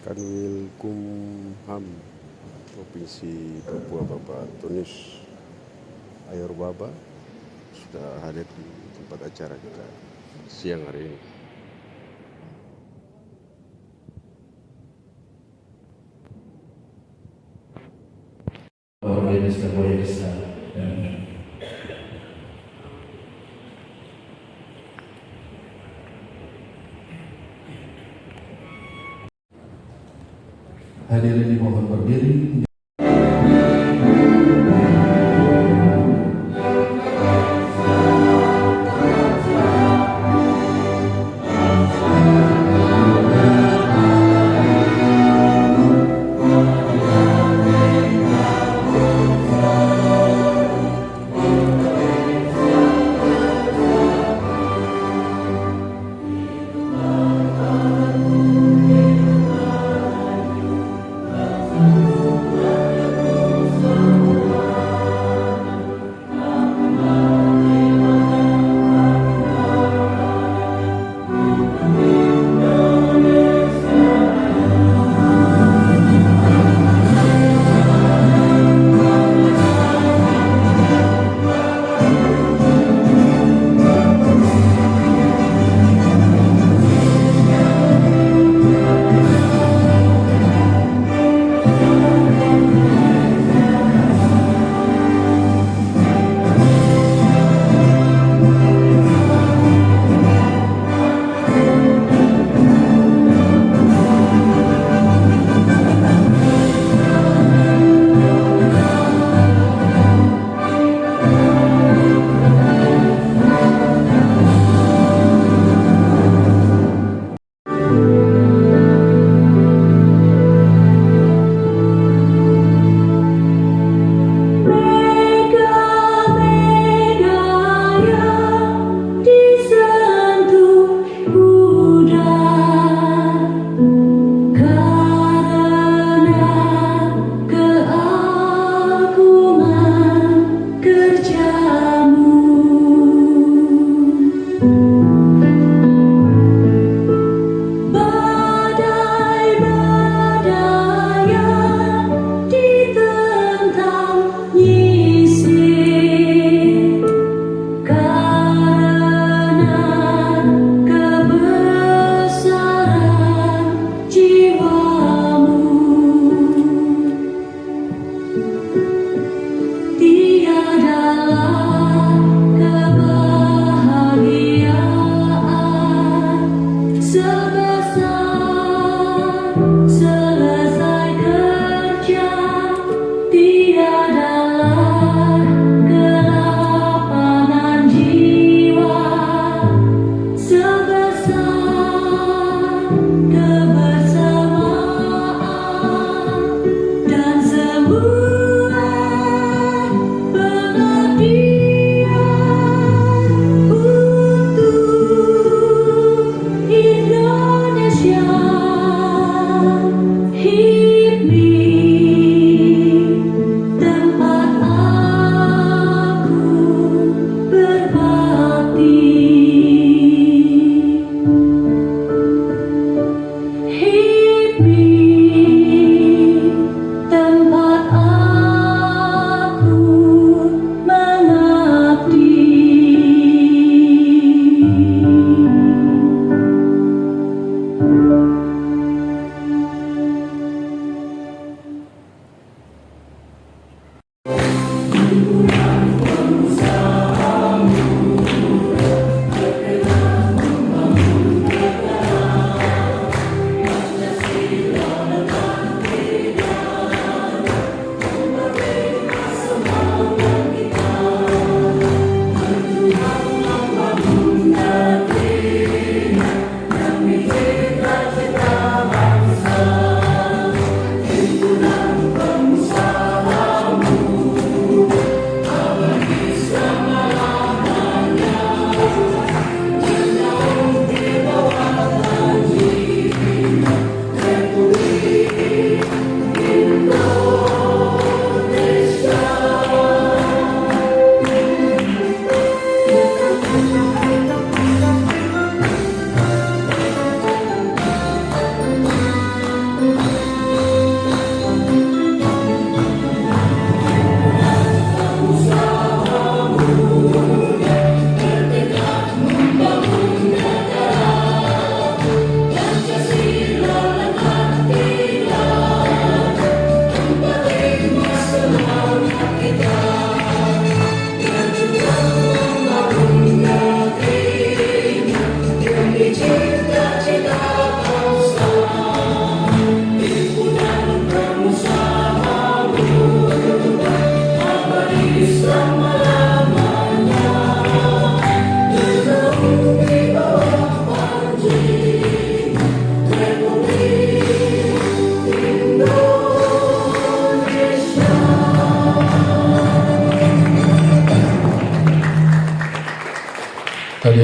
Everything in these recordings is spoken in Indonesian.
Kanwil Kumham Provinsi Papua, Bapak Tunis Ayor Baba sudah hadir di tempat acara kita siang hari ini. Hadirin dimohon berdiri.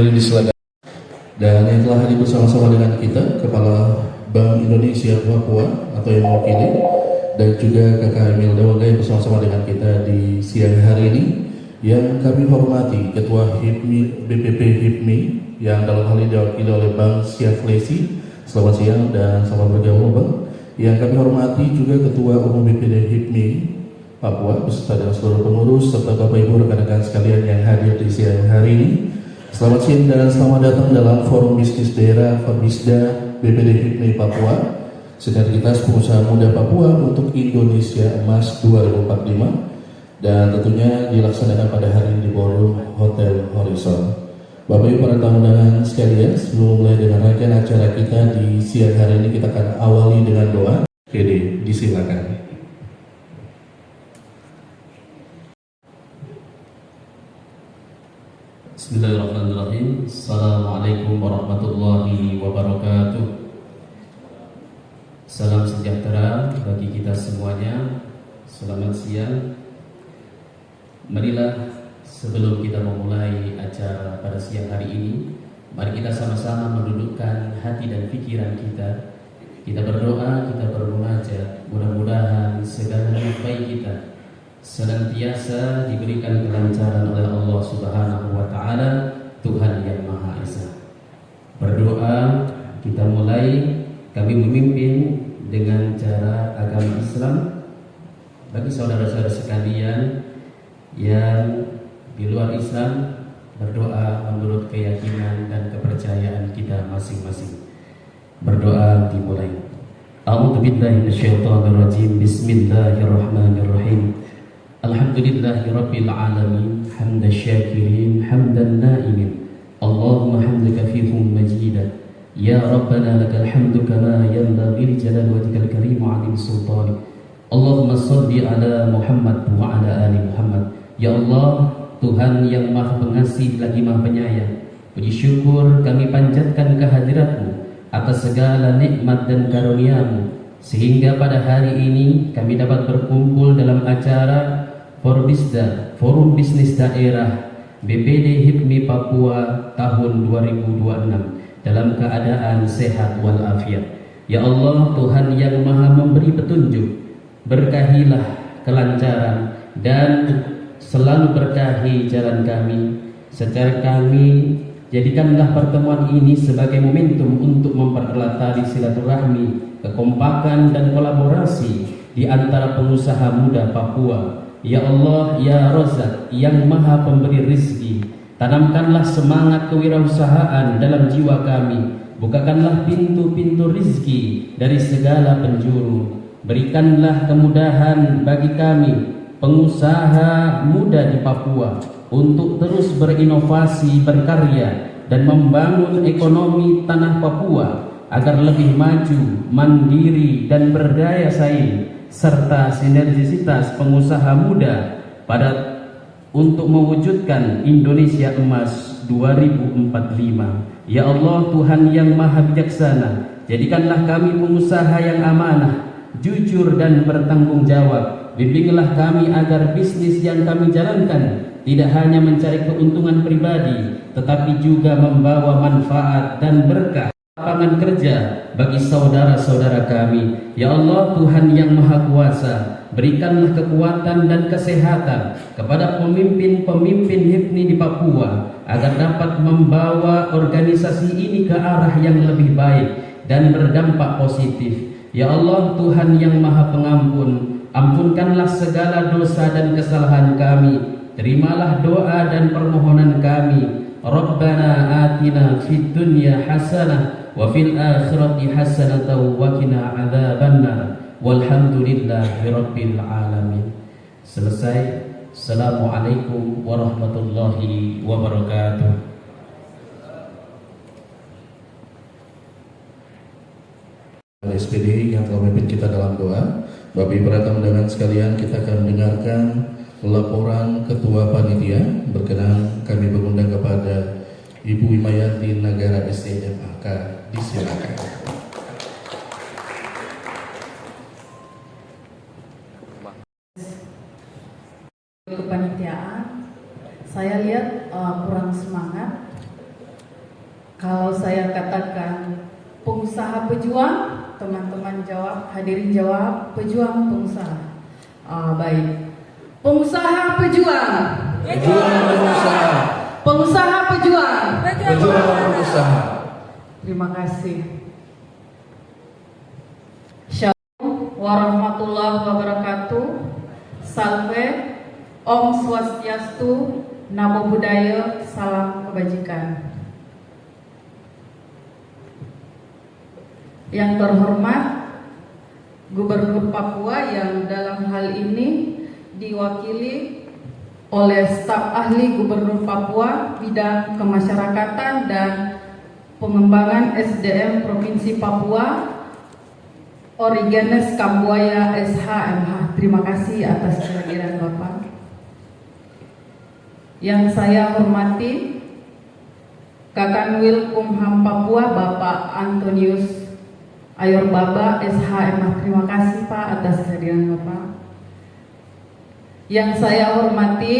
kembali disilakan. Dan yang telah hadir bersama-sama dengan kita Kepala Bank Indonesia Papua atau yang mewakili, dan juga Kakak Emil Dewangga yang bersama-sama dengan kita di siang hari ini. Yang kami hormati Ketua HIPMI, BPP HIPMI yang dalam hal ini diwakili oleh Bang Syaflesi. Selamat siang dan selamat bergabung Bang. Yang kami hormati juga Ketua Umum BPD HIPMI Papua beserta dengan seluruh pengurus serta Bapak Ibu rekan-rekan sekalian yang hadir di siang hari ini. Selamat siang dan selamat datang dalam Forum Bisnis Daerah Forbisda BPD HIPMI Papua, Sinergitas Pengusaha Muda Papua untuk Indonesia Emas 2045, dan tentunya dilaksanakan pada hari ini di Ballroom Hotel Horizon. Bapak Ibu para tamu undangan sekalian, sebelum mulai dengan rangkaian acara kita di siang hari ini, kita akan awali dengan doa. Oke, disilakan. Bismillahirrahmanirrahim. Assalamualaikum warahmatullahi wabarakatuh. Salam sejahtera bagi kita semuanya. Selamat siang. Marilah sebelum kita memulai acara pada siang hari ini, mari kita sama-sama mendudukkan hati dan pikiran kita. Kita berdoa, kita bermunajat. Mudah-mudahan segala niat baik kita senantiasa diberikan kelancaran oleh Allah Subhanahu wa Ta'ala, Tuhan yang Maha Esa. Berdoa, kita mulai. Kami memimpin dengan cara agama Islam. Bagi saudara-saudara sekalian yang di luar Islam, berdoa menurut keyakinan dan kepercayaan kita masing-masing. Berdoa dimulai. A'udzu billahi minasyaitonir rajim. Bismillahirrahmanirrahim. Alhamdulillahirabbil alamin, hamdan syakirin, hamdan naimin. Allahumma hamdaka fihum majida. Ya Rabbana lakal hamdu kama yanbaghi li jalali wajhikal karim wa 'azimi sultanik. Allahumma shalli ala Muhammad wa ala ali Muhammad. Ya Allah, Tuhan yang Maha Pengasih lagi Maha Penyayang, puji syukur kami panjatkan kehadirat-Mu atas segala nikmat dan karunia-Mu, sehingga pada hari ini kami dapat berkumpul dalam acara Forbisda, Forum Bisnis Daerah BPD HIPMI Papua tahun 2026 dalam keadaan sehat walafiat. Ya Allah, Tuhan yang Maha memberi petunjuk, berkahilah kelancaran dan selalu berkahi jalan kami. Secara kami, jadikanlah pertemuan ini sebagai momentum untuk mempererat tali silaturahmi, kekompakan dan kolaborasi di antara pengusaha muda Papua. Ya Allah, Ya Razzaq, yang Maha Pemberi rizki, tanamkanlah semangat kewirausahaan dalam jiwa kami. Bukakanlah pintu-pintu rizki dari segala penjuru. Berikanlah kemudahan bagi kami, pengusaha muda di Papua, untuk terus berinovasi, berkarya, dan membangun ekonomi tanah Papua agar lebih maju, mandiri, dan berdaya saing, serta sinergisitas pengusaha muda untuk mewujudkan Indonesia Emas 2045. Ya Allah, Tuhan yang Maha Bijaksana, jadikanlah kami pengusaha yang amanah, jujur, dan bertanggung jawab. Bimbinglah kami agar bisnis yang kami jalankan tidak hanya mencari keuntungan pribadi, tetapi juga membawa manfaat dan berkah lapangan kerja bagi saudara-saudara kami. Ya Allah, Tuhan yang Maha Kuasa, berikanlah kekuatan dan kesehatan kepada pemimpin-pemimpin HIPMI di Papua agar dapat membawa organisasi ini ke arah yang lebih baik dan berdampak positif. Ya Allah, Tuhan yang Maha Pengampun, ampunkanlah segala dosa dan kesalahan kami. Terimalah doa dan permohonan kami. Rabbana atina fid dunya hasanah wa fil akhirati hasanatan wa qina adzabannar. Walhamdulillahirabbil alamin. Selesai. Assalamualaikum warahmatullahi wabarakatuh. SPD yang telah memimpin kita dalam doa. Bapak Ibu para tamu undangan sekalian, kita akan mendengarkan laporan Ketua Panitia. Berkenan kami mengundang kepada Ibu Wimayanti Nagara SDMAK. Disilakan. Kepanitiaan, saya lihat kurang semangat Kalau saya katakan pengusaha pejuang, teman-teman jawab, hadirin jawab, pejuang pengusaha. Baik. Pengusaha pejuang. Pejuang pengusaha. Pengusaha pejuang. Pejuang pengusaha. Terima kasih. Shalom warahmatullahi wabarakatuh. Salve, Om Swastiastu, Namo Buddhaya, salam kebajikan. Yang terhormat Gubernur Papua yang dalam hal ini diwakili oleh staf ahli Gubernur Papua bidang kemasyarakatan dan pengembangan SDM Provinsi Papua, Origenes Kambuaya SHMH. Terima kasih atas kehadiran Bapak. Yang saya hormati Kakanwil Kumham Papua Bapak Antonius Ayorbaba SHMH. Terima kasih Pak atas kehadiran Bapak. Yang saya hormati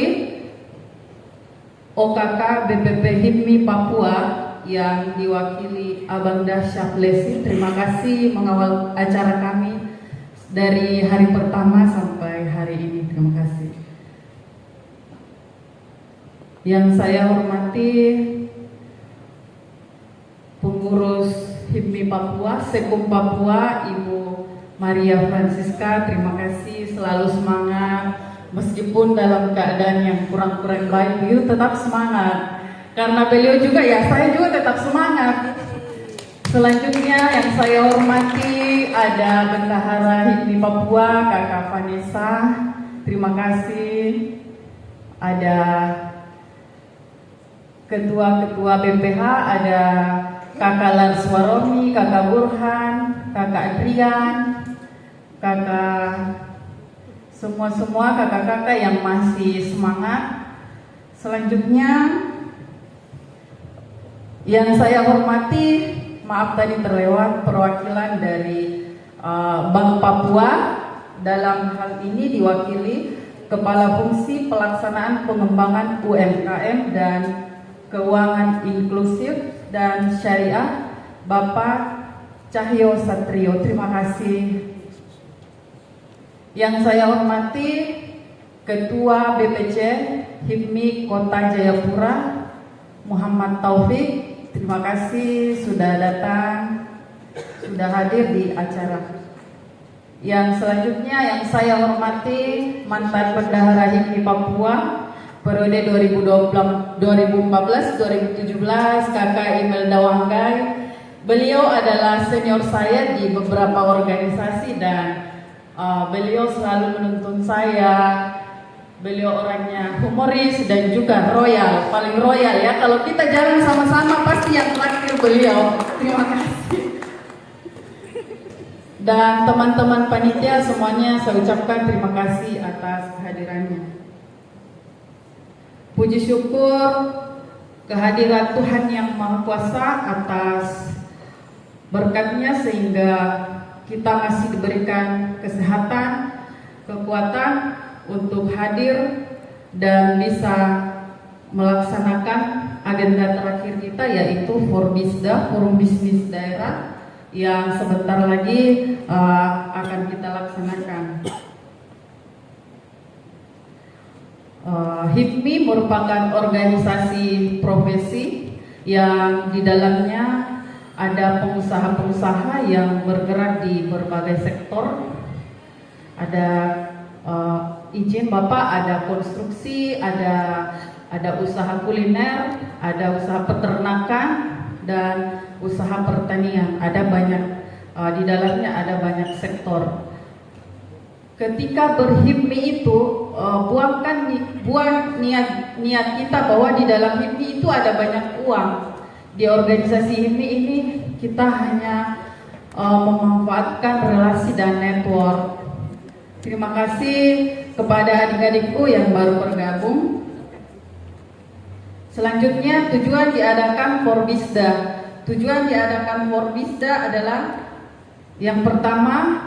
OKK BPP HIPMI Papua yang diwakili Abang Dasyaf Lesi. Terima kasih mengawal acara kami dari hari pertama sampai hari ini. Terima kasih. Yang saya hormati pengurus HIPMI Papua, Sekum Papua, Ibu Maria Francisca. Terima kasih, selalu semangat. Meskipun dalam keadaan yang kurang-kurang baik, beliau tetap semangat. Karena beliau juga ya, saya juga tetap semangat. Selanjutnya yang saya hormati ada Bendahara HIPMI Papua, Kakak Vanessa. Terima kasih. Ada Ketua-Ketua BPH, ada Kakak Larswaromi, Kakak Burhan, Kakak Adrian, Kakak semua kakak-kakak yang masih semangat. Selanjutnya yang saya hormati, maaf tadi terlewat, perwakilan dari Bank Papua. Dalam hal ini diwakili Kepala Fungsi Pelaksanaan Pengembangan UMKM dan Keuangan Inklusif dan Syariah, Bapak Cahyo Satrio. Terima kasih. Yang saya hormati Ketua BPC HIPMI Kota Jayapura, Muhammad Taufik. Terima kasih sudah datang, sudah hadir di acara. Yang selanjutnya yang saya hormati mantan Bendahara HIPMI Papua periode 2014-2017, Kakak Imelda Wanggai. Beliau adalah senior saya di beberapa organisasi dan beliau selalu menuntun saya. Beliau orangnya humoris dan juga royal, paling royal ya. Kalau kita jalan sama-sama pasti yang terakhir beliau. Terima kasih. Dan teman-teman panitia semuanya saya ucapkan terima kasih atas kehadirannya. Puji syukur kehadiran Tuhan Yang Maha Kuasa atas berkatnya sehingga kita masih diberikan kesehatan, kekuatan untuk hadir dan bisa melaksanakan agenda terakhir kita, yaitu Forbisda, Forum Bisnis Daerah, yang sebentar lagi akan kita laksanakan. HIPMI merupakan organisasi profesi yang di dalamnya ada pengusaha-pengusaha yang bergerak di berbagai sektor. Ada izin Bapak, ada konstruksi, ada usaha kuliner, ada usaha peternakan dan usaha pertanian. Ada banyak di dalamnya, ada banyak sektor. Ketika berhipmi itu buang niat kita bahwa di dalam HIPMI itu ada banyak uang. Di organisasi HIPMI ini kita hanya memanfaatkan relasi dan network. Terima kasih kepada adik-adikku yang baru bergabung. Selanjutnya tujuan diadakan Forbisda. Tujuan diadakan Forbisda adalah yang pertama,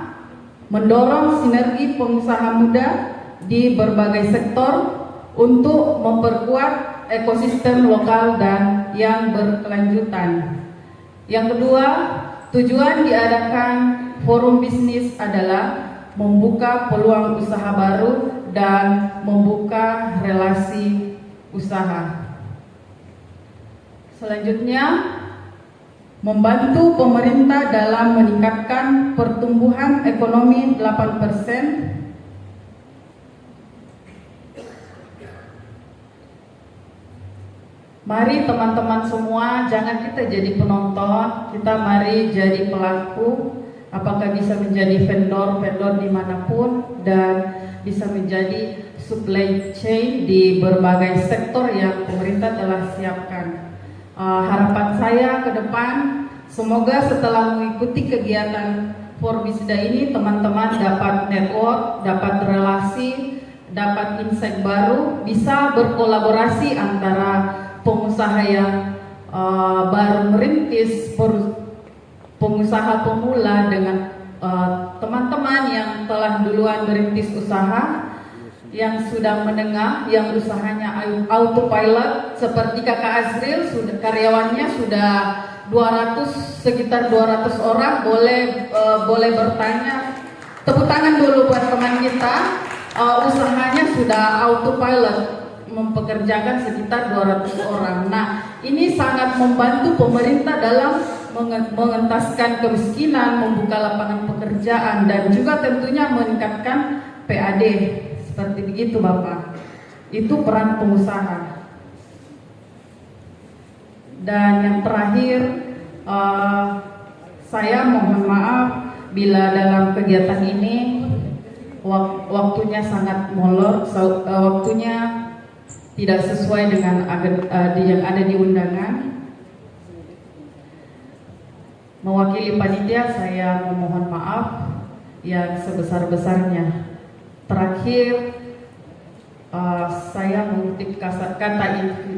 mendorong sinergi pengusaha muda di berbagai sektor untuk memperkuat ekosistem lokal dan yang berkelanjutan. Yang kedua, tujuan diadakan forum bisnis adalah membuka peluang usaha baru dan membuka relasi usaha. Selanjutnya, membantu pemerintah dalam meningkatkan pertumbuhan ekonomi 8%. Mari teman-teman semua, jangan kita jadi penonton, kita mari jadi pelaku. Apakah bisa menjadi vendor dimanapun dan bisa menjadi supply chain di berbagai sektor yang pemerintah telah siapkan. Harapan saya ke depan, semoga setelah mengikuti kegiatan Forbisda ini, teman-teman dapat network, dapat relasi, dapat insight baru, bisa berkolaborasi antara pengusaha yang baru merintis, pengusaha pemula dengan teman-teman yang telah duluan merintis usaha, yang sudah menengah, yang usahanya autopilot seperti Kakak Azril, karyawannya sudah sekitar 200 orang. Boleh bertanya. Tepuk tangan dulu buat teman kita, usahanya sudah autopilot, mempekerjakan sekitar 200 orang. Nah, ini sangat membantu pemerintah dalam mengentaskan kemiskinan, membuka lapangan pekerjaan, dan juga tentunya meningkatkan PAD. Seperti begitu Bapak. Itu peran pengusaha. Dan yang terakhir, saya mohon maaf bila dalam kegiatan ini waktunya sangat molor, waktunya tidak sesuai dengan yang ada di undangan. Mewakili panitia, saya memohon maaf yang sebesar-besarnya. Terakhir, saya mengutip kata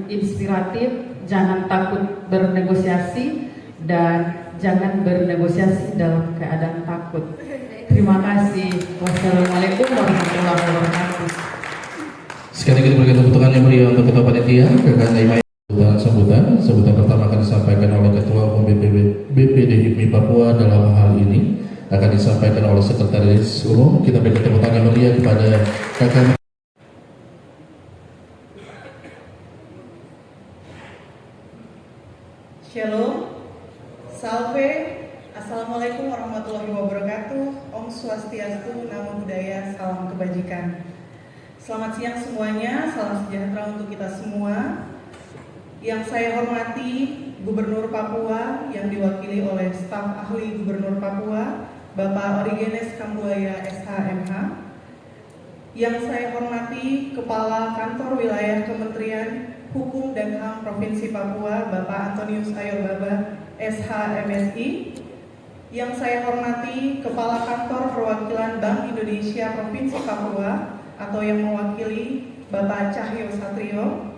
inspiratif, jangan takut bernegosiasi dan jangan bernegosiasi dalam keadaan takut. Terima kasih. Wassalamualaikum warahmatullahi wabarakatuh. Sekali lagi berikan tepuk tangan yang meriah untuk Ketua Panitia, Kakak Naimah. Sambutan pertama akan disampaikan oleh Ketua Umum BPD HIPMI Papua. Dalam hal ini akan disampaikan oleh Sekretaris Umum. Kita berikan tepuk tangan yang meriah kepada Kakak. Shalom, Salve, Assalamualaikum warahmatullahi wabarakatuh. Om Swastiastu, Namo Buddhaya, salam kebajikan. Selamat siang semuanya, salam sejahtera untuk kita semua. Yang saya hormati Gubernur Papua yang diwakili oleh staf ahli Gubernur Papua, Bapak Origenes Kambuaya SH.MH. Yang saya hormati Kepala Kantor Wilayah Kementerian Hukum dan HAM Provinsi Papua, Bapak Antonius Ayorbaba SH.MSI. Yang saya hormati Kepala Kantor Perwakilan Bank Indonesia Provinsi Papua atau yang mewakili Bapak Cahyo Satrio.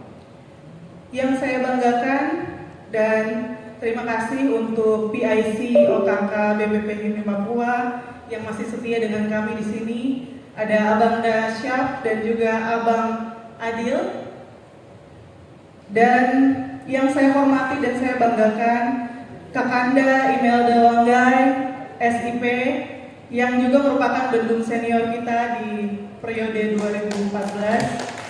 Yang saya banggakan dan terima kasih untuk PIC OKK BPP HIPMI Papua yang masih setia dengan kami di sini. Ada Abang Dasyaf dan juga Abang Adil. Dan yang saya hormati dan saya banggakan Kakanda Imelda Wanggai SIP yang juga merupakan bendung senior kita di periode 2014.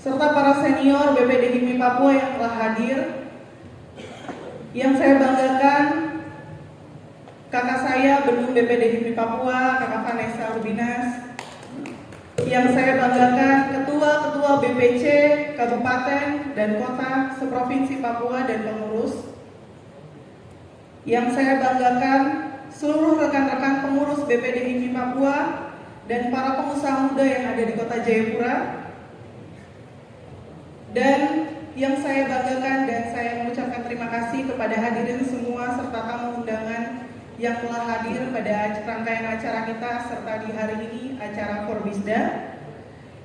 Serta para senior BPD HIPMI Papua yang telah hadir. Yang saya banggakan kakak saya bendung BPD HIPMI Papua, Kakak Vanessa Urbinas. Yang saya banggakan ketua-ketua BPC Kabupaten dan Kota seprovinsi Papua dan pengurus. Yang saya banggakan seluruh rekan-rekan pengurus BPD HIPMI Papua dan para pengusaha muda yang ada di Kota Jayapura. Dan yang saya banggakan dan saya mengucapkan terima kasih kepada hadirin semua serta tamu undangan yang telah hadir pada rangkaian acara kita serta di hari ini acara Forbisda.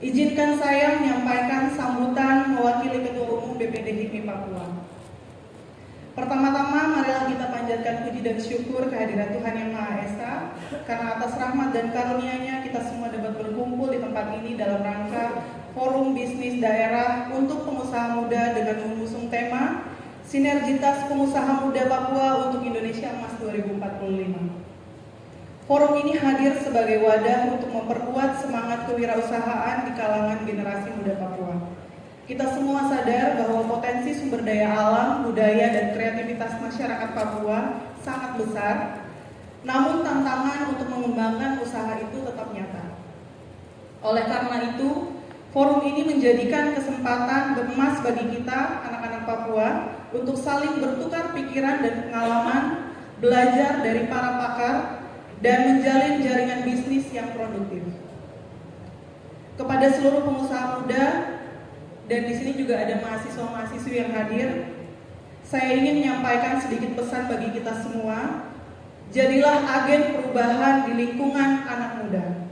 Izinkan saya menyampaikan sambutan mewakili Ketua Umum BPD HIPMI Papua. Pertama-tama marilah kita panjatkan memanjatkan puji dan syukur kehadiran Tuhan Yang Maha Esa, karena atas rahmat dan karunia-Nya kita semua dapat berkumpul di tempat ini dalam rangka Forum Bisnis Daerah untuk Pengusaha Muda dengan mengusung tema Sinergitas Pengusaha Muda Papua untuk Indonesia Emas 2045. Forum ini hadir sebagai wadah untuk memperkuat semangat kewirausahaan di kalangan generasi muda Papua. Kita semua sadar bahwa potensi sumber daya alam, budaya, dan kreativitas masyarakat Papua sangat besar, namun tantangan untuk mengembangkan usaha itu tetap nyata. Oleh karena itu, forum ini menjadikan kesempatan emas bagi kita, anak-anak Papua, untuk saling bertukar pikiran dan pengalaman, belajar dari para pakar, dan menjalin jaringan bisnis yang produktif. Kepada seluruh pengusaha muda, dan di sini juga ada mahasiswa-mahasiswi yang hadir, saya ingin menyampaikan sedikit pesan bagi kita semua. Jadilah agen perubahan di lingkungan anak muda.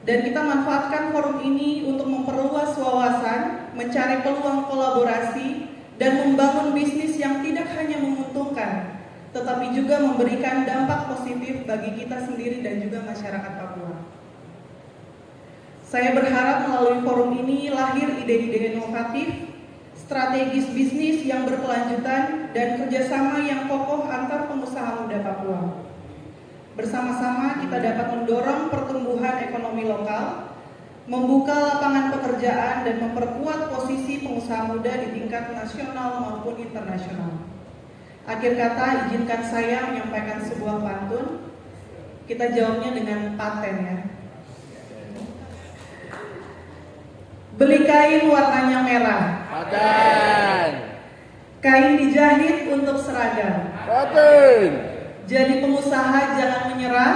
Dan kita manfaatkan forum ini untuk memperluas wawasan, mencari peluang kolaborasi, dan membangun bisnis yang tidak hanya menguntungkan, tetapi juga memberikan dampak positif bagi kita sendiri dan juga masyarakat Papua. Saya berharap melalui forum ini lahir ide-ide inovatif, strategis bisnis yang berkelanjutan, dan kerjasama yang kokoh antar pengusaha muda Papua. Bersama-sama kita dapat mendorong pertumbuhan ekonomi lokal, membuka lapangan pekerjaan, dan memperkuat posisi pengusaha muda di tingkat nasional maupun internasional. Akhir kata, izinkan saya menyampaikan sebuah pantun. Kita jawabnya dengan paten ya. Beli kain warnanya merah. Paten. Kain dijahit untuk seragam. Paten. Jadi pengusaha jangan menyerah.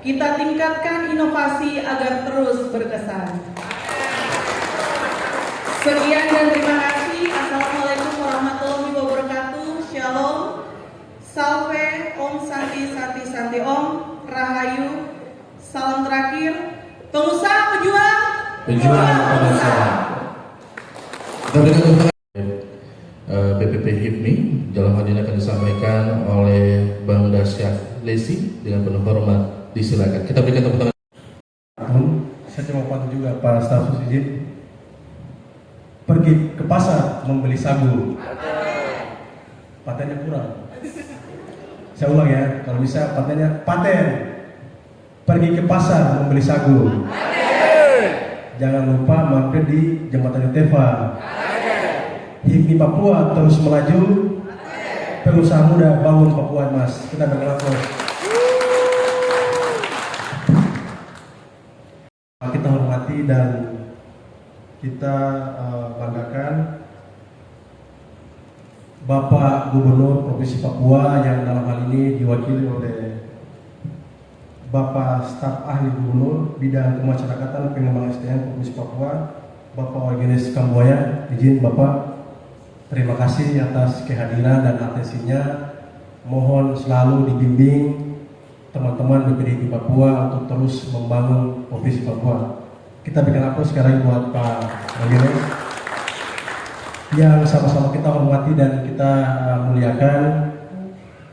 Kita tingkatkan inovasi agar terus berkesan. Sekian dan terima kasih. Assalamualaikum warahmatullahi wabarakatuh. Shalom, Salve, Om Santi Santi Santi Om, Rahayu, salam terakhir, pengusaha pejuang pengusaha. Kita berikan tepuk BPP HIPMI, dalam hal ini akan disampaikan oleh Bang Dasyat Lesi dengan penuh hormat, disilakan. Kita berikan tepuk tangan. Saya cuma pantun juga Pak Staf Susijin. Pergi ke pasar membeli sagu. Patennya kurang. Saya ulang ya, kalau bisa patennya paten. Pergi ke pasar membeli sagu. Jangan lupa mampir di Jembatan Yutefa. HIPMI Papua terus melaju. Pengusaha muda bangun Papua Emas. Kita bergerak. Kita hormati dan kita banggakan Bapak Gubernur Provinsi Papua yang dalam hal ini diwakili oleh Bapak Staf Ahli Gubernur Bidang Kemasyarakatan Pengembangan SDM Provinsi Papua, Bapak Orgenes Kambuaya. Izin Bapak, terima kasih atas kehadiran dan atensinya. Mohon selalu dibimbing teman-teman BPD di Papua untuk terus membangun Provinsi Papua. Kita berikan aplaus sekarang buat Pak Orgenes yang sama-sama kita hormati dan kita muliakan.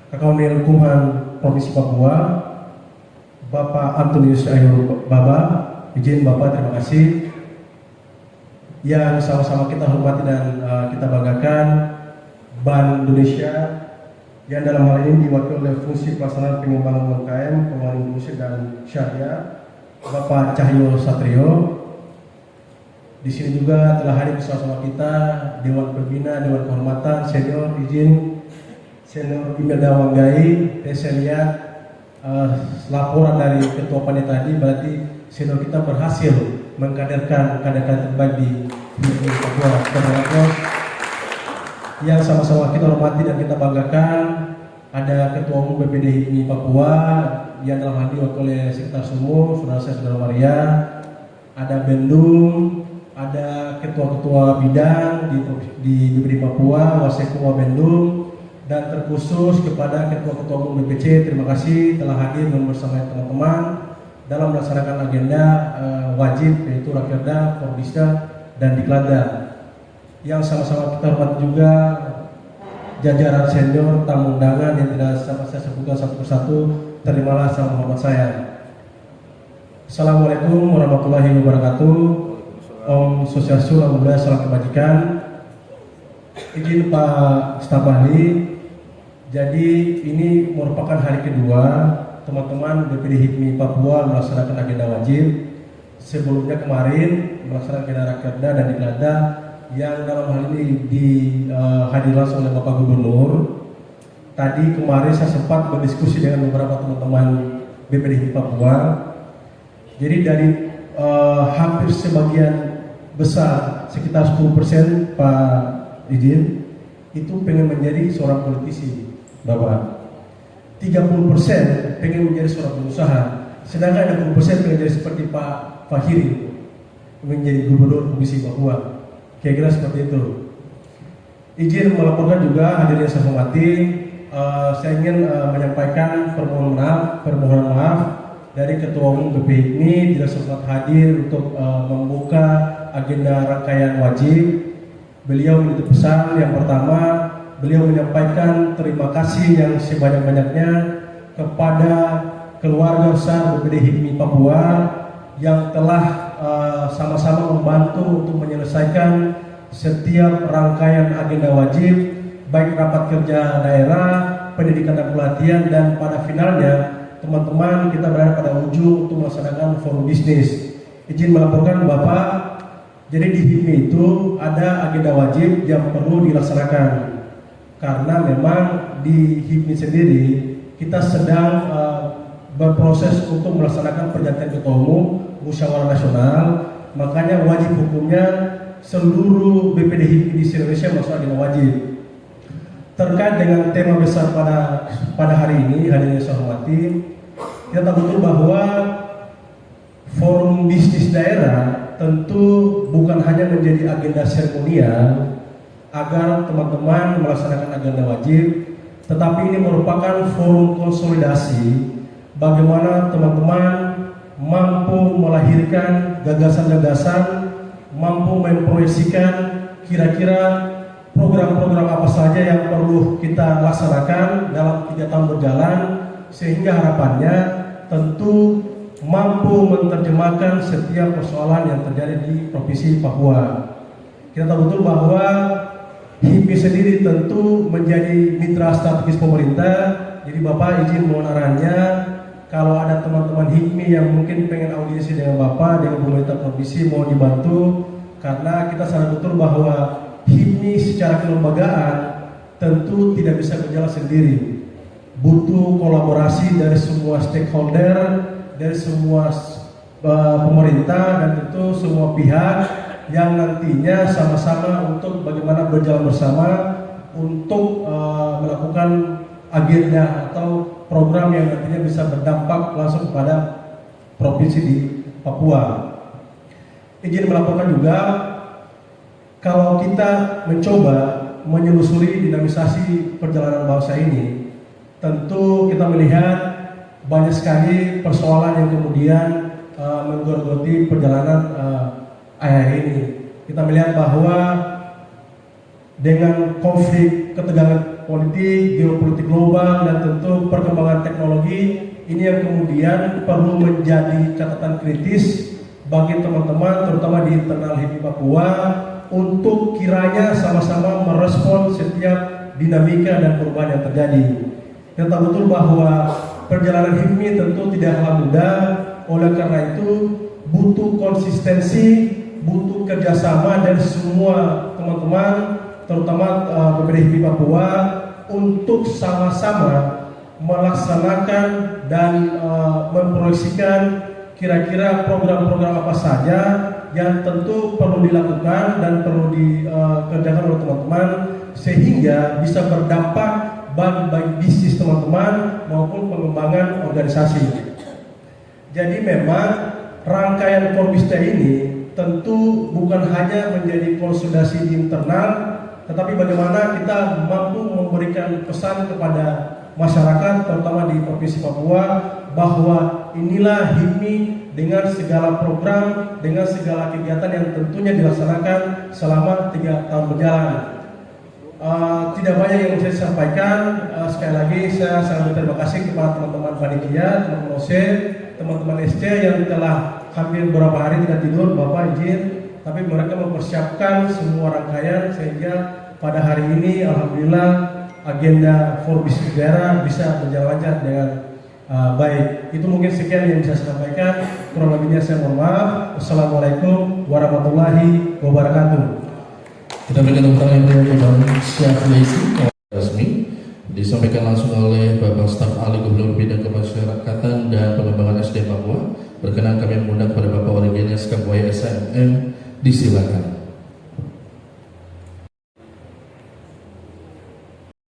Kakaunil Kumhan Provinsi Papua, Bapak Antonius Ayur Baba. Izin Bapak, terima kasih. Yang sama-sama kita hormati dan kita banggakan Bank Indonesia yang dalam hal ini diwakili oleh fungsi pelaksanaan pengembangan UMKM, pengembangan industri dan syariah, Bapak Cahyo Satrio. Di sini juga telah hadir bersama kita Dewan Pembina, Dewan Kehormatan, Senior izin, Senior Imelda Wanggai. Saya lihat laporan dari Ketua Panitia tadi, berarti senior kita berhasil mengkaderkan kader-kader terbaik di Papua. Yang sama-sama kita hormati dan kita banggakan, ada Ketua Umum BPD HIPMI Papua yang dalam hal ini diwakili oleh Sekretaris Umum, saudara saya, saudara Maria. Ada Bendung, ada ketua-ketua bidang di BPD Papua, Wasekua Bendung, dan terkhusus kepada ketua-ketua umum BPC. Terima kasih telah hadir bersama teman-teman dalam melaksanakan agenda wajib, yaitu Rakerda, Forbisda, dan Dikladda. Yang sama-sama kita hormati juga jajaran senior, tamu undangan yang tidak dapat saya sebutkan satu persatu, terimalah salam hormat saya. Assalamualaikum warahmatullahi wabarakatuh. Om Swastiastu, Namo Buddhaya, salam kebajikan. Izin Pak Staf Ahli, jadi ini merupakan hari kedua teman-teman BPD HIPMI Papua melaksanakan agenda wajib. Sebelumnya kemarin melaksanakan agenda rakerda dan diklada yang dalam hal ini dihadir langsung oleh Bapak Gubernur. Tadi kemarin saya sempat berdiskusi dengan beberapa teman-teman BPD HIPMI Papua. Jadi dari hampir sebagian besar, sekitar 10% Pak Izin, itu pengen menjadi seorang politisi, Bapak. 30% pengen menjadi seorang pengusaha, sedangkan ada 20% pengen jadi seperti Pak Fahiri, menjadi gubernur Provinsi Papua. Kira-kira seperti itu. Izin melaporkan juga hadirin saya hormati, saya ingin menyampaikan permohonan maaf dari Ketua Umum BP HIPMI tidak sempat hadir untuk membuka agenda rangkaian wajib. Beliau menitip pesan yang pertama, beliau menyampaikan terima kasih yang sebanyak-banyaknya kepada keluarga besar BPD HIPMI Papua yang telah sama-sama membantu untuk menyelesaikan setiap rangkaian agenda wajib, baik rapat kerja daerah, pendidikan dan pelatihan, dan pada finalnya teman-teman kita berada pada ujung untuk melaksanakan forum bisnis. Izin melaporkan Bapak, jadi di HIPMI itu ada agenda wajib yang perlu dilaksanakan karena memang di HIPMI sendiri kita sedang berproses untuk melaksanakan pergantian ketua umum musyawarah nasional, makanya wajib hukumnya seluruh BPD HIPMI di Indonesia masuk agenda wajib. Terkait dengan tema besar pada hari ini, hadirin saya hormati, kita tahu betul bahwa forum bisnis daerah tentu bukan hanya menjadi agenda seremonial agar teman-teman melaksanakan agenda wajib, tetapi ini merupakan forum konsolidasi bagaimana teman-teman mampu melahirkan gagasan-gagasan, mampu memproyeksikan kira-kira program-program apa saja yang perlu kita laksanakan dalam 3 tahun berjalan, sehingga harapannya tentu mampu menerjemahkan setiap persoalan yang terjadi di Provinsi Papua. Kita tahu betul bahwa HIPMI sendiri tentu menjadi mitra strategis pemerintah. Jadi Bapak izin mohon arahannya, kalau ada teman-teman HIPMI yang mungkin pengen audiensi dengan Bapak, dengan pemerintah provinsi, mohon dibantu, karena kita sadar betul bahwa HIPMI secara kelembagaan tentu tidak bisa berjalan sendiri. Butuh kolaborasi dari semua stakeholder, dari semua pemerintah, dan tentu semua pihak yang nantinya sama-sama untuk bagaimana berjalan bersama untuk melakukan agenda atau program yang nantinya bisa berdampak langsung kepada provinsi di Papua. Izin melaporkan juga, kalau kita mencoba menyelusuri dinamisasi perjalanan bangsa ini, tentu kita melihat banyak sekali persoalan yang kemudian menggerogoti perjalanan akhir ini. Kita melihat bahwa dengan konflik ketegangan politik, geopolitik global, dan tentu perkembangan teknologi, ini yang kemudian perlu menjadi catatan kritis bagi teman-teman, terutama di internal HIPMI Papua, untuk kiranya sama-sama merespon setiap dinamika dan perubahan yang terjadi. Kita tahu betul bahwa perjalanan HIPMI tentu tidaklah mudah, oleh karena itu butuh konsistensi, butuh kerjasama dari semua teman-teman, terutama BPD HIPMI Papua, untuk sama-sama melaksanakan dan memproyeksikan kira-kira program-program apa saja yang tentu perlu dilakukan dan perlu dikerjakan oleh teman-teman, sehingga bisa berdampak bagi bisnis teman-teman maupun pengembangan organisasi. Jadi memang rangkaian Forbisda ini tentu bukan hanya menjadi konsolidasi di internal, tetapi bagaimana kita mampu memberikan pesan kepada masyarakat, terutama di Provinsi Papua, bahwa inilah HIPMI dengan segala program, dengan segala kegiatan yang tentunya dilaksanakan selama 3 tahun berjalan. tidak banyak yang bisa saya sampaikan. Sekali lagi saya sangat berterima kasih kepada teman-teman panitia, teman-teman OC, teman-teman SC yang telah hampir beberapa hari tidak tidur. Bapak izin, tapi mereka mempersiapkan semua rangkaian sehingga pada hari ini alhamdulillah agenda Forbis Negara bisa berjalan lancar dengan baik. Itu mungkin sekian yang bisa saya sampaikan. Kurang lebihnya saya mohon maaf. Wassalamualaikum warahmatullahi wabarakatuh. Kita berikan tepuk tangan yang berikan Bang Syafleisi resmi disampaikan langsung oleh Bapak Staf Ahli Gubernur Bidang Kemasyarakatan dan Pengembangan SDM Papua. Berkenan kami mengundang kepada Bapak Origenes Kambuaya SMM, disilakan.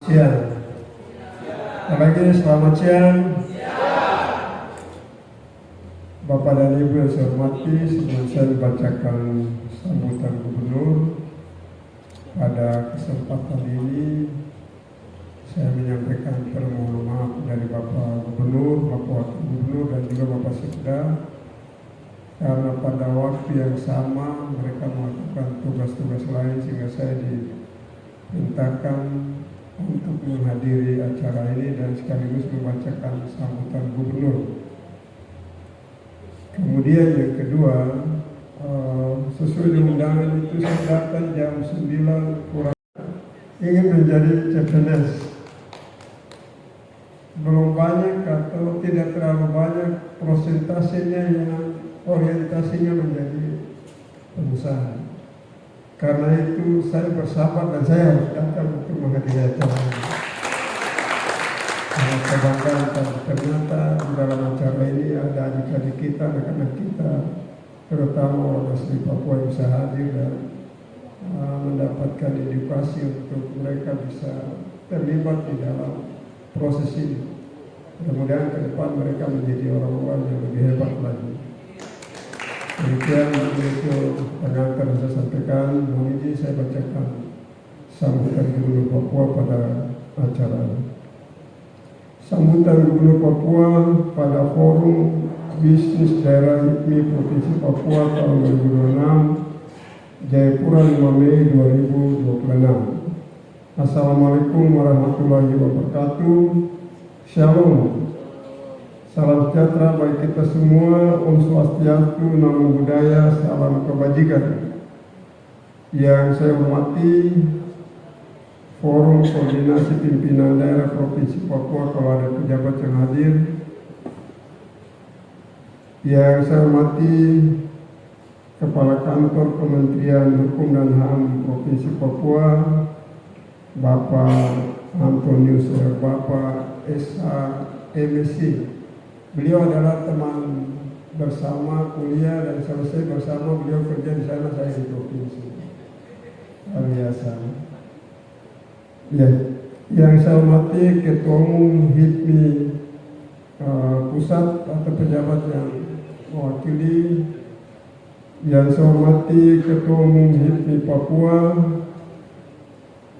Siang. Lagi selamat siang. Bapak dan Ibu yang saya hormati, sebelum saya membacakan sambutan Gubernur pada kesempatan ini, saya menyampaikan permohonan maaf dari Bapak Gubernur, Bapak Wakil Gubernur dan juga Bapak Sekda, karena pada waktu yang sama mereka melakukan tugas-tugas lain sehingga saya diperintahkan untuk menghadiri acara ini dan sekaligus membacakan sambutan Gubernur. Kemudian yang kedua, sesuai dengan undangan itu saya datang jam 9 kurang, ingin menjadi CPNS. Belum banyak atau tidak terlalu banyak persentasenya yang orientasinya menjadi pengusaha. Karena itu saya bersabar dan saya harus datang untuk menghadiri acara ini. Kebanggaan ternyata di dalam acara ini ada adik-adik kita, anak-anak kita, terutama orang asli Papua yang bisa hadir dan mendapatkan edukasi untuk mereka bisa terlibat di dalam proses ini. Mudah-mudahan ke depan mereka menjadi orang-orang yang lebih hebat lagi. Demikian itu pengantar yang saya sampaikan. Mohon izin saya bacakan sambutan Gubernur Papua pada acara ini. Sambutan Gubernur Papua pada Forum Bisnis Daerah HIPMI Provinsi Papua tahun 2026, Jayapura 5 Mei 2026. Assalamualaikum warahmatullahi wabarakatuh. Shalom. Salam sejahtera bagi kita semua. Om Swastiastu, Namo Buddhaya, salam kebajikan. Yang saya hormati Forum Koordinasi Pimpinan Daerah Provinsi Papua, kalau ada pejabat yang hadir. Yang saya hormati Kepala Kantor Kementerian Hukum dan HAM Provinsi Papua, Bapak Antonius, Bapak SH Beliau adalah teman bersama kuliah dan selesai bersama beliau kerja di sana, saya di provinsi. Luar biasa. Ya, yang saya hormati Ketua Umum HIPMI Pusat atau pejabat yang mewakili, yang saya hormati Ketua Umum HIPMI Papua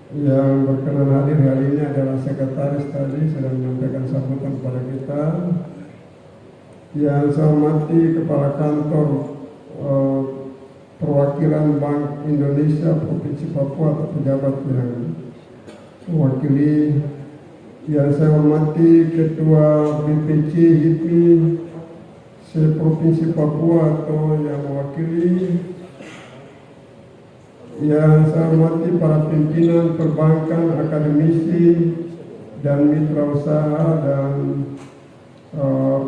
yang berkenan hadir hari ini adalah sekretaris tadi sedang menyampaikan sambutan kepada kita. Yang saya hormati Kepala Kantor Perwakilan Bank Indonesia Provinsi Papua atau pejabat yang mewakili. Yang saya hormati Ketua BPC HIPMI se-Provinsi Papua atau yang mewakili. Yang saya hormati para pimpinan perbankan, akademisi, dan mitra usaha dan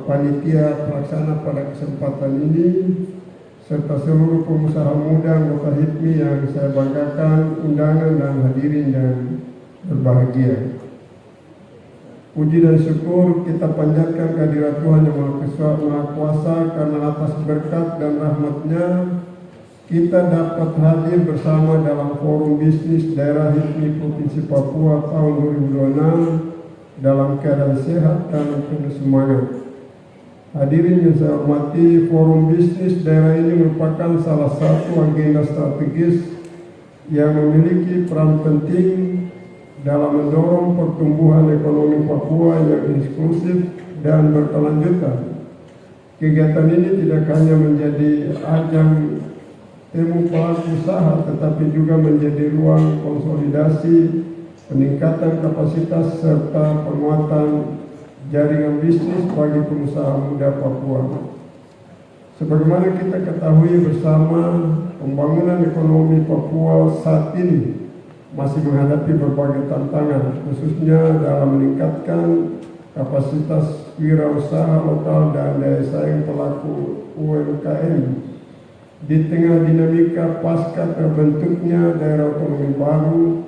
panitia pelaksana pada kesempatan ini, serta seluruh pengusaha muda anggota HIPMI yang saya banggakan, undangan dan hadirin yang berbahagia. Puji dan syukur kita panjatkan kehadirat Tuhan Yang Maha Kuasa, karena atas berkat dan rahmat-Nya kita dapat hadir bersama dalam Forum Bisnis Daerah HIPMI Provinsi Papua tahun 2026 dalam keadaan sehat dan penuh semangat. Hadirin yang saya hormati, Forum Bisnis Daerah ini merupakan salah satu agenda strategis yang memiliki peran penting dalam mendorong pertumbuhan ekonomi Papua yang inklusif dan berkelanjutan. Kegiatan ini tidak hanya menjadi ajang temu pelaku usaha, tetapi juga menjadi ruang konsolidasi, peningkatan kapasitas serta penguatan jaringan bisnis bagi pengusaha muda Papua. Sebagaimana kita ketahui bersama, pembangunan ekonomi Papua saat ini masih menghadapi berbagai tantangan, khususnya dalam meningkatkan kapasitas wirausaha lokal dan daya saing pelaku UMKM. Di tengah dinamika pasca terbentuknya daerah otonomi baru,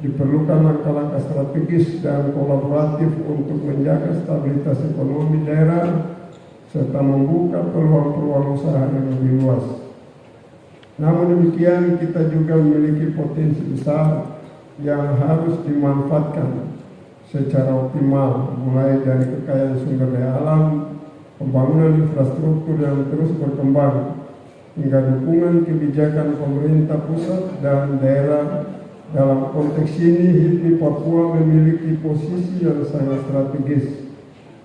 diperlukan langkah-langkah strategis dan kolaboratif untuk menjaga stabilitas ekonomi daerah serta membuka peluang-peluang usaha yang lebih luas. Namun demikian, kita juga memiliki potensi besar yang harus dimanfaatkan secara optimal, mulai dari kekayaan sumber daya alam, pembangunan infrastruktur yang terus berkembang, hingga dukungan kebijakan pemerintah pusat dan daerah. Dalam konteks ini, HIPMI Papua memiliki posisi yang sangat strategis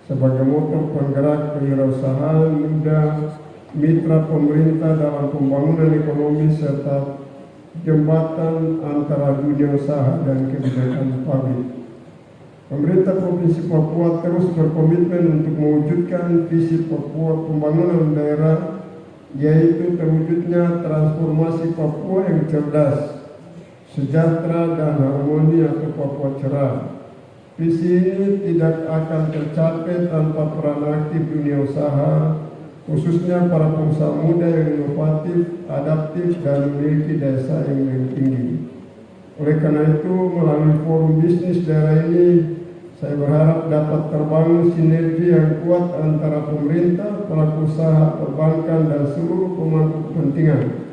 sebagai motor penggerak kewirausahaan muda, mitra pemerintah dalam pembangunan ekonomi, serta jembatan antara dunia usaha dan kebijakan publik. Pemerintah Provinsi Papua terus berkomitmen untuk mewujudkan visi Papua pembangunan daerah, yaitu terwujudnya transformasi Papua yang cerdas, sejahtera dan harmoni atau Papua cerah. Visi ini tidak akan tercapai tanpa peran aktif dunia usaha, khususnya para pengusaha muda yang inovatif, adaptif, dan memiliki daya saing yang tinggi. Oleh karena itu, melalui forum bisnis daerah ini, saya berharap dapat terbangun sinergi yang kuat antara pemerintah, pelaku usaha, perbankan, dan seluruh pemangku kepentingan.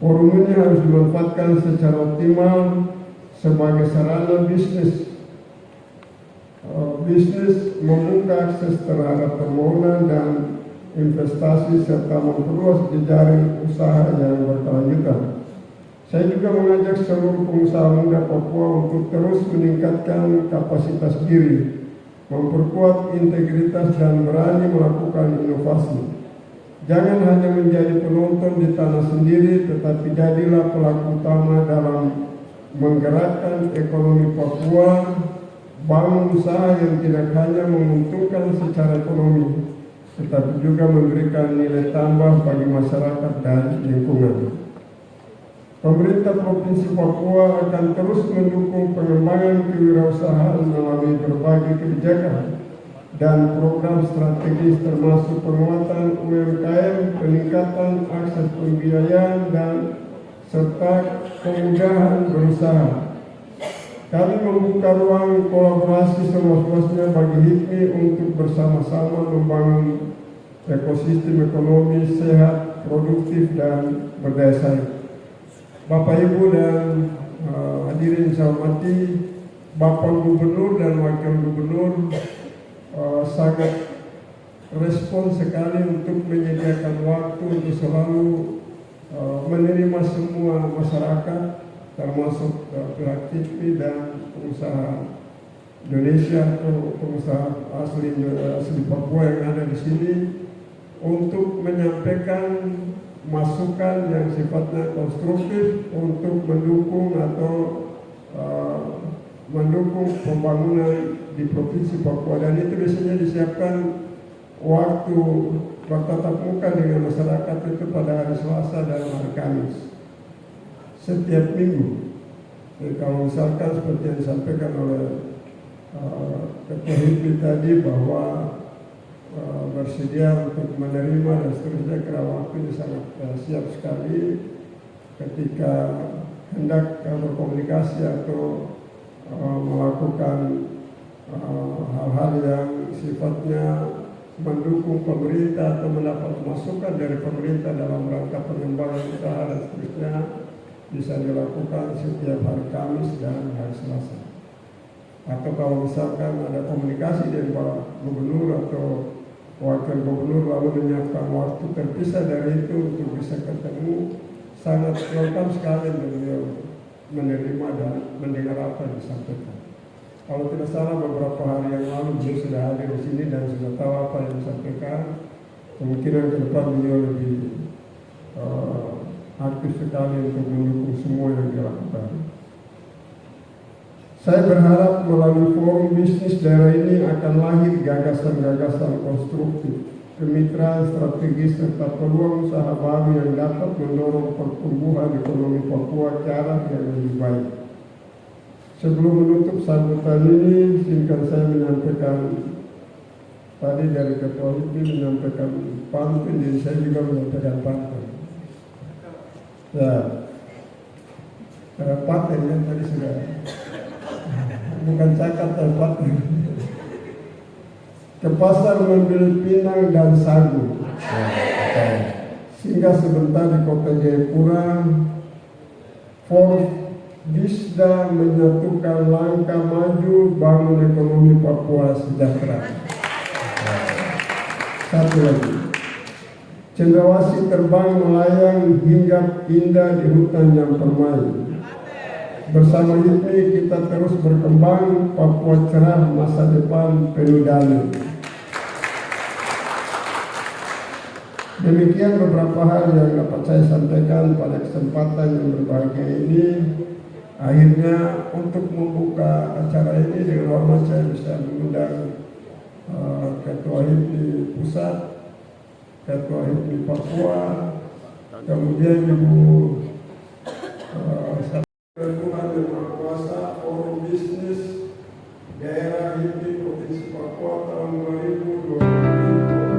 Forum ini harus dimanfaatkan secara optimal sebagai sarana bisnis membuka akses terhadap permohonan dan investasi serta memperluas jejaring usaha yang berkelanjutan. Saya juga mengajak seluruh pengusaha muda Papua untuk terus meningkatkan kapasitas diri, memperkuat integritas dan berani melakukan inovasi. Jangan hanya menjadi penonton di tanah sendiri, tetapi jadilah pelaku utama dalam menggerakkan ekonomi Papua, bangun usaha yang tidak hanya menguntungkan secara ekonomi, tetapi juga memberikan nilai tambah bagi masyarakat dan lingkungan. Pemerintah Provinsi Papua akan terus mendukung pengembangan kewirausahaan melalui berbagai kebijakan dan program strategis termasuk penguatan UMKM, peningkatan akses pembiayaan, dan serta kemudahan berusaha. Kami membuka ruang kolaborasi seluas-luasnya bagi HIPMI untuk bersama-sama membangun ekosistem ekonomi sehat, produktif, dan berdaya saing. Bapak, Ibu, dan hadirin saya hormati, Bapak Gubernur dan Wakil Gubernur sangat respon sekali untuk menyediakan waktu untuk selalu menerima semua masyarakat, termasuk pihak HIPMI dan pengusaha Indonesia atau pengusaha asli Papua yang ada di sini, untuk menyampaikan masukan yang sifatnya konstruktif untuk mendukung atau mendukung pembangunan di Provinsi Papua. Dan itu biasanya disiapkan waktu bertatap muka dengan masyarakat itu pada hari Selasa dan hari Kamis setiap minggu. Jadi kalau misalkan seperti yang disampaikan oleh Ketua HIPMI tadi bahwa bersedia untuk menerima dan seterusnya, kira waktu ini sangat siap sekali ketika hendak berkomunikasi atau melakukan hal-hal yang sifatnya mendukung pemerintah atau mendapat masukan dari pemerintah dalam rangka pengembangan usaha dan seterusnya, bisa dilakukan setiap hari Kamis dan hari Selasa. Atau kalau misalkan ada komunikasi dari Pak Gubernur atau Wakil Gubernur lalu menyiapkan waktu terpisah dari itu untuk bisa ketemu, sangat welcome sekali beliau menerima dan mendengar apa yang disampaikan. Kalau tidak salah beberapa hari yang lalu beliau sudah hadir di sini dan sudah tahu apa yang disampaikan. Kemungkinan ke depan beliau lebih aktif sekali untuk mendukung semua yang dilakukan. Saya berharap melalui forum bisnis daerah ini akan lahir gagasan-gagasan konstruktif, kemitraan strategis serta peluang usaha baru yang dapat mendorong pertumbuhan ekonomi Papua ke arah yang lebih baik. Sebelum menutup sambutan ini, izinkan saya menyampaikan tadi dari Ketua HIPMI menyampaikan pantun, jadi saya juga menyampaikan pantun. Ya, paten kan tadi sudah, bukan cakap dan paten. Ke pasar membeli pinang dan sagu. Singgah sebentar di kota Jayapura, Disda menyatukan langkah maju bangun ekonomi Papua sejahtera. Satu lagi, cendrawasih terbang melayang hingga indah di hutan yang permai. Bersama HIPMI kita terus berkembang, Papua cerah, masa depan penuh dalil. Demikian beberapa hal yang dapat saya sampaikan pada kesempatan yang berbahagia ini. Akhirnya untuk membuka acara ini dengan hormat saya bisa mengundang Ketua HIPMI Pusat, Ketua HIPMI Papua, kemudian Ibu Tuhan yang Maha Kuasa, Forum Bisnis Daerah HIPMI Provinsi Papua tahun 2020.